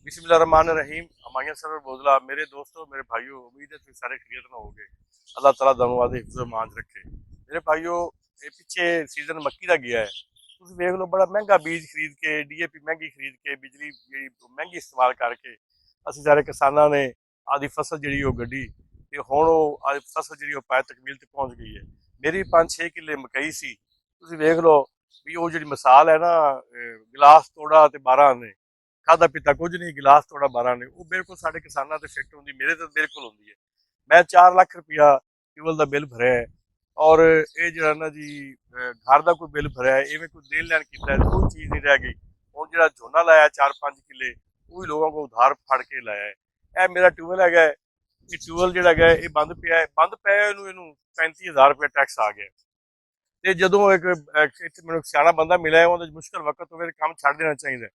बिस्मिल्लाहिर्रहमानिर्रहीम। हमायूं सरवर बोदला। मेरे दोस्तों, मेरे भाइयों, उम्मीद है तुम सारे खैरियत ना होगे। अल्लाह ताला ਤੁਹਾਨੂੰ ਆਦੇ ਹਿਫਜ਼ ਮਾਂਜ ਰੱਖੇ। ਮੇਰੇ ਭਾਈਓ, ਇਹ ਪਿੱਛੇ ਸੀਜ਼ਨ ਮੱਕੀ ਦਾ ਗਿਆ ਹੈ। ਤੁਸੀਂ ਵੇਖ ਲਓ, ਬੜਾ ਮਹਿੰਗਾ ਬੀਜ ਖਰੀਦ ਕੇ, ਡੀਏਪੀ ਮਹਿੰਗੀ ਖਰੀਦ ਕੇ, ਬਿਜਲੀ ਜਿਹੜੀ ਮਹਿੰਗੀ ਇਸਤੇਮਾਲ ਕਰਕੇ ਅਸੀਂ ਸਾਰੇ ਕਿਸਾਨਾਂ ਨੇ ਆਦੀ ਫਸਲ ਜਿਹੜੀ ਉਹ ਗੱਡੀ ਤੇ ਹੁਣ ਉਹ ਆਦੀ ਫਸਲ ਜਿਹੜੀ ਉਹ ਪਾਇ ਤਕਮੀਲ ਤੇ ਪਹੁੰਚ ਗਈ ਹੈ। ਮੇਰੀ 5-6 ਕਿੱਲੇ ਮਕਈ ਸੀ। ਤੁਸੀਂ ਵੇਖ ਲਓ ਵੀ ਉਹ ਜਿਹੜੀ ਮਿਸਾਲ ਹੈ ਨਾ, ਗਿਲਾਸ ਤੋੜਾ ਤੇ 12 ਨੇ ਖਾਦਾ ਪੀਤਾ ਕੁਝ ਨਹੀਂ, ਗਿਲਾਸ ਤੋੜਾ 12 ਨੇ, ਉਹ ਬਿਲਕੁਲ ਸਾਡੇ ਕਿਸਾਨਾਂ ਤੇ ਫਿੱਟ ਹੁੰਦੀ, ਮੇਰੇ ਤੇ ਬਿਲਕੁਲ ਹੁੰਦੀ ਹੈ। ਮੈਂ 4 ਲੱਖ ਰੁਪਇਆ ਟਿਊਬਲ ਦਾ ਬਿੱਲ ਭਰਿਆ ਹੈ। ਔਰ ਇਹ ਜਿਹੜਾ ਨਾ ਜੀ ਘਰ ਦਾ ਕੋਈ ਬਿੱਲ ਭਰਿਆ ਹੈ, ਇਵੇਂ ਕੋਈ ਦੇਣ ਲੈਣ ਕੀਤਾ ਹੈ, ਕੋਈ ਚੀਜ਼ ਨਹੀਂ ਰਹਿ ਗਈ। ਹੁਣ ਜਿਹੜਾ ਝੋਨਾ ਲਾਇਆ 4-5 ਕਿੱਲੇ, ਉਹ ਵੀ ਲੋਕਾਂ ਕੋਲ ਉਧਾਰ ਫੜ ਕੇ ਲਾਇਆ ਹੈ। ਇਹ ਮੇਰਾ ਟਿਊਬਲ ਹੈਗਾ, ਇਹ ਟਿਊਬਲ ਜਿਹੜਾ ਹੈਗਾ ਇਹ ਬੰਦ ਪਿਆ ਹੈ। ਬੰਦ ਪਿਆ ਇਹਨੂੰ 35,000 ਰੁਪਏ ਟੈਕਸ ਆ ਗਿਆ। ਤੇ ਜਦੋਂ ਇੱਕ ਇੱਥੇ ਮੈਨੂੰ ਸਿਆਣਾ ਬੰਦਾ ਮਿਲਿਆ, ਉਹਦੇ ਮੁਸ਼ਕਲ ਵਕਤ ਹੋਵੇ ਕੰਮ ਛੱਡ ਦੇਣਾ ਚਾਹੀਦਾ।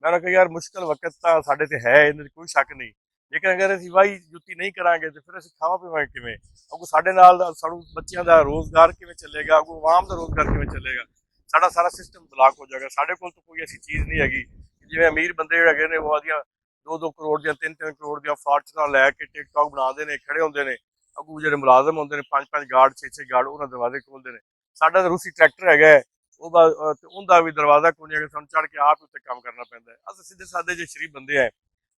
ਮੈਂ ਕਿਹਾ ਯਾਰ, ਮੁਸ਼ਕਲ ਵਕਤ ਤਾਂ ਸਾਡੇ ਤੇ ਹੈ, ਇਹਨਾਂ 'ਚ ਕੋਈ ਸ਼ੱਕ ਨਹੀਂ, ਲੇਕਿਨ ਅਗਰ ਅਸੀਂ ਵਾਹੀ ਜੁੱਤੀ ਨਹੀਂ ਕਰਾਂਗੇ ਤੇ ਫਿਰ ਅਸੀਂ ਖਾਵਾਂ ਪੀਵਾਂਗੇ ਕਿਵੇਂ? ਅੱਗੋਂ ਸਾਡੇ ਨਾਲ ਸਾਨੂੰ ਬੱਚਿਆਂ ਦਾ ਰੋਜ਼ਗਾਰ ਕਿਵੇਂ ਚੱਲੇਗਾ? ਅੱਗੋਂ ਆਵਾਮ ਦਾ ਰੋਜ਼ਗਾਰ ਕਿਵੇਂ ਚੱਲੇਗਾ? ਸਾਡਾ ਸਾਰਾ ਸਿਸਟਮ ਬਲਾਕ ਹੋ ਜਾਏਗਾ। ਸਾਡੇ ਕੋਲ ਤਾਂ ਕੋਈ ਐਸੀ ਚੀਜ਼ ਨਹੀਂ ਹੈਗੀ। ਜਿਵੇਂ ਅਮੀਰ ਬੰਦੇ ਜਿਹੜੇ ਹੈਗੇ ਨੇ, ਉਹ ਆਦੀਆਂ 2-2 ਕਰੋੜ ਦੀਆਂ 3-3 ਕਰੋੜ ਦੀਆਂ ਫਾਰਚੂਨਰ ਲੈ ਕੇ ਟਿਕਟੌਕ ਬਣਾਉਂਦੇ ਨੇ, ਖੜੇ ਹੁੰਦੇ ਨੇ। ਅੱਗੋਂ ਜਿਹੜੇ ਮੁਲਾਜ਼ਮ ਹੁੰਦੇ ਨੇ 5-5 ਗਾਰਡ 6-6 ਗਾਰਡ, ਉਹਨਾਂ ਦਰਵਾਜ਼ੇ ਖੋਲਦੇ ਨੇ। ਸਾਡਾ ਤਾਂ ਰੂਸੀ ਟਰੈਕਟਰ ਹੈਗਾ, ਉਹਦਾ ਵੀ ਦਰਵਾਜ਼ਾ ਕੋਈ ਨਹੀਂ ਹੈਗਾ, ਸਾਨੂੰ ਚੜ੍ਹ ਕੇ ਆਪ ਉੱਤੇ ਕੰਮ ਕਰਨਾ ਪੈਂਦਾ ਹੈ। ਅਸੀਂ ਸਿੱਧੇ ਸਾਦੇ ਜਿਹੇ ਸ਼ਰੀਫ ਬੰਦੇ ਹੈ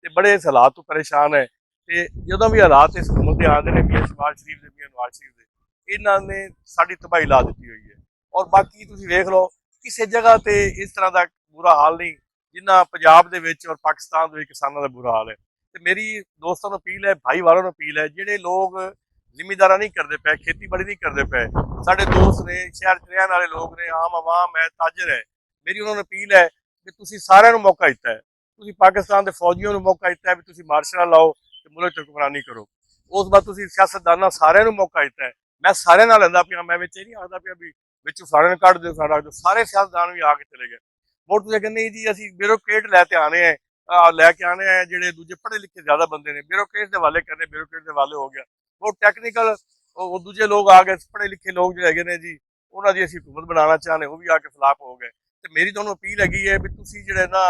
ਤੇ ਬੜੇ ਇਸ ਹਾਲਾਤ ਤੋਂ ਪਰੇਸ਼ਾਨ ਹੈ। ਤੇ ਜਦੋਂ ਵੀ ਹਾਲਾਤ ਇਸ ਹੁਕੂਮਤ ਦੇ ਆਉਂਦੇ ਨੇ, ਮੀਆਂ ਸ਼ਬਾਜ਼ ਸ਼ਰੀਫ ਦੇ, ਮੀਆਂ ਨਵਾਜ਼ ਸ਼ਰੀਫ ਦੇ, ਇਹਨਾਂ ਨੇ ਸਾਡੀ ਤਬਾਹੀ ਲਾ ਦਿੱਤੀ ਹੋਈ ਹੈ। ਔਰ ਬਾਕੀ ਤੁਸੀਂ ਵੇਖ ਲਓ, ਕਿਸੇ ਜਗ੍ਹਾ ਤੇ ਇਸ ਤਰ੍ਹਾਂ ਦਾ ਬੁਰਾ ਹਾਲ ਨਹੀਂ ਜਿੰਨਾ ਪੰਜਾਬ ਦੇ ਵਿੱਚ ਔਰ ਪਾਕਿਸਤਾਨ ਦੇ ਵਿੱਚ ਕਿਸਾਨਾਂ ਦਾ ਬੁਰਾ ਹਾਲ ਹੈ। ਤੇ ਮੇਰੀ ਦੋਸਤਾਂ ਨੂੰ ਅਪੀਲ ਹੈ, ਭਾਈਵਾਲਾਂ ਨੂੰ ਅਪੀਲ ਹੈ, ਜਿਹੜੇ ਲੋਕ ਜ਼ਿਮੀਂਦਾਰਾਂ ਨਹੀਂ ਕਰਦੇ ਪਏ, ਖੇਤੀਬਾੜੀ ਨਹੀਂ ਕਰਦੇ ਪਏ, ਸਾਡੇ ਦੋਸਤ ਨੇ, ਸ਼ਹਿਰ 'ਚ ਰਹਿਣ ਵਾਲੇ ਲੋਕ ਨੇ, ਆਮ ਆਵਾਮ ਹੈ, ਤਾਜਰ ਹੈ, ਮੇਰੀ ਉਹਨਾਂ ਨੂੰ ਅਪੀਲ ਹੈ ਕਿ ਤੁਸੀਂ ਸਾਰਿਆਂ ਨੂੰ ਮੌਕਾ ਦਿੱਤਾ ਹੈ। ਤੁਸੀਂ ਪਾਕਿਸਤਾਨ ਦੇ ਫੌਜੀਆਂ ਨੂੰ ਮੌਕਾ ਦਿੱਤਾ ਹੈ ਵੀ ਤੁਸੀਂ ਮਾਰਸ਼ਲਾਂ ਲਾਓ ਤੇ ਮੁਲਕ ਤੇ ਹੁਕਮਰਾਨੀ ਕਰੋ। ਉਸ ਬਾਅਦ ਤੁਸੀਂ ਸਿਆਸਤਦਾਨਾਂ ਸਾਰਿਆਂ ਨੂੰ ਮੌਕਾ ਦਿੱਤਾ ਹੈ। ਮੈਂ ਸਾਰਿਆਂ ਨਾਲ ਲੈਂਦਾ ਪਿਆ, ਮੈਂ ਵਿੱਚ ਇਹ ਨਹੀਂ ਆਖਦਾ ਪਿਆ ਵੀ ਵਿੱਚੋਂ ਸਾਰਿਆਂ ਨੂੰ ਕੱਢ ਦਿਓ, ਸਾਡਾ ਸਾਰੇ ਸਿਆਸਤਦਾਨ ਵੀ ਆ ਕੇ ਚਲੇ ਗਏ। ਮੁੜ ਤੁਸੀਂ ਕਹਿੰਦੇ ਜੀ ਅਸੀਂ ਬਿਊਰੋਕਰੇਟ ਲੈ ਕੇ ਆਣੇ ਆ, ਜਿਹੜੇ ਦੂਜੇ ਪੜ੍ਹੇ ਲਿਖੇ ਜ਼ਿਆਦਾ ਬੰਦੇ ਨੇ, ਬਿਊਰੋਕਰੇਟ ਦੇ ਹਵਾਲੇ ਕਰਨੇ, ਬਿਊਰੋਕਰੇਟ ਦੇ ਹਵਾਲੇ ਹੋ ਗਿਆ। ਉਹ ਟੈਕਨੀਕਲ ਉਹ ਦੂਜੇ ਲੋਕ ਆ ਗਏ, ਪੜ੍ਹੇ ਲਿਖੇ ਲੋਕ ਜਿਹੜੇ ਹੈਗੇ ਨੇ ਜੀ, ਉਹਨਾਂ ਦੀ ਅਸੀਂ ਹੁਕੂਮਤ ਬਣਾਉਣਾ ਚਾਹੁੰਦੇ, ਉਹ ਵੀ ਆ ਕੇ ਫਲਾਪ ਹੋ ਗਏ। ਤੇ ਮੇਰੀ ਤੁਹਾਨੂੰ ਅਪੀਲ ਹੈਗੀ ਹੈ ਵੀ ਤੁਸੀਂ ਜਿਹੜੇ ਨਾ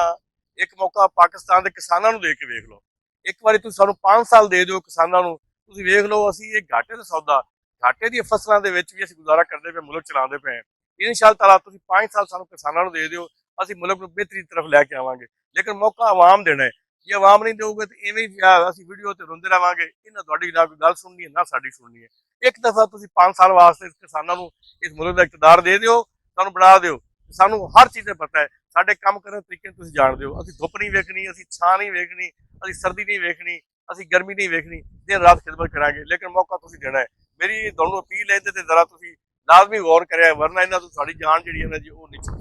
ਇੱਕ ਮੌਕਾ ਪਾਕਿਸਤਾਨ ਦੇ ਕਿਸਾਨਾਂ ਨੂੰ ਦੇ ਕੇ ਵੇਖ ਲਓ। ਇੱਕ ਵਾਰੀ ਤੁਸੀਂ ਸਾਨੂੰ 5 ਸਾਲ ਦੇ ਦਿਓ ਕਿਸਾਨਾਂ ਨੂੰ, ਤੁਸੀਂ ਵੇਖ ਲਓ ਅਸੀਂ ਇਹ ਘਾਟੇ ਦਾ ਸੌਦਾ, ਘਾਟੇ ਦੀਆਂ ਫਸਲਾਂ ਦੇ ਵਿੱਚ ਵੀ ਅਸੀਂ ਗੁਜ਼ਾਰਾ ਕਰਦੇ ਪਏ, ਮੁਲਕ ਚਲਾਉਂਦੇ ਪਏ। ਇਨਸ਼ਾ ਅੱਲਾਹ ਤਾਲਾ ਤੁਸੀਂ 5 ਸਾਲ ਸਾਨੂੰ ਕਿਸਾਨਾਂ ਨੂੰ ਦੇ ਦਿਓ, ਅਸੀਂ ਮੁਲਕ ਨੂੰ ਬਿਹਤਰੀ ਤਰਫ ਲੈ ਕੇ ਆਵਾਂਗੇ। ਲੇਕਿਨ ਮੌਕਾ ਆਵਾਮ ਦੇਣਾ ਹੈ। ਜੇ ਆਵਾਮ ਨਹੀਂ ਦੇਊਗੇ ਤਾਂ ਇਵੇਂ ਹੀ ਅਸੀਂ ਵੀਡੀਓ ਤੇ ਰੋਂਦੇ ਰਹਾਂਗੇ। ਇਹਨਾਂ ਤੁਹਾਡੀ ਨਾ ਕੋਈ ਗੱਲ ਸੁਣਨੀ ਹੈ, ਨਾ ਸਾਡੀ ਸੁਣਨੀ ਹੈ। ਇੱਕ ਦਫਾ ਤੁਸੀਂ 5 ਸਾਲ ਵਾਸਤੇ ਕਿਸਾਨਾਂ ਨੂੰ ਇਸ ਮੁਲਕ ਦਾ ਇਕਤਦਾਰ ਦੇ ਦਿਓ, ਸਾਨੂੰ ਬਣਾ ਦਿਓ। ਸਾਨੂੰ ਹਰ ਚੀਜ਼ ਦਾ ਪਤਾ ਹੈ, ਸਾਡੇ ਕੰਮ ਕਰਨ ਦੇ ਤਰੀਕੇ ਨੂੰ ਤੁਸੀਂ ਜਾਣਦੇ ਹੋ। ਅਸੀਂ ਧੁੱਪ ਨਹੀਂ ਵੇਖਣੀ, ਅਸੀਂ ਛਾਂ ਨਹੀਂ ਵੇਖਣੀ, ਅਸੀਂ ਸਰਦੀ ਨਹੀਂ ਵੇਖਣੀ, ਅਸੀਂ ਗਰਮੀ ਨਹੀਂ ਵੇਖਣੀ, ਦਿਨ ਰਾਤ ਖਿਦਮਤ ਕਰਾਂਗੇ। ਲੇਕਿਨ ਮੌਕਾ ਤੁਸੀਂ ਦੇਣਾ ਹੈ। ਮੇਰੀ ਤੁਹਾਨੂੰ ਅਪੀਲ ਹੈ ਇਹਦੇ ਤੇ ਜ਼ਰਾ ਤੁਸੀਂ ਲਾਜ਼ਮੀ ਗੌਰ ਕਰਿਆ, ਵਰਨਾ ਇਹਨਾਂ ਤੋਂ ਸਾਡੀ ਜਾਨ ਜਿਹੜੀ ਹੈ ਨਾ ਜੀ ਉਹ ਨਿਕਲ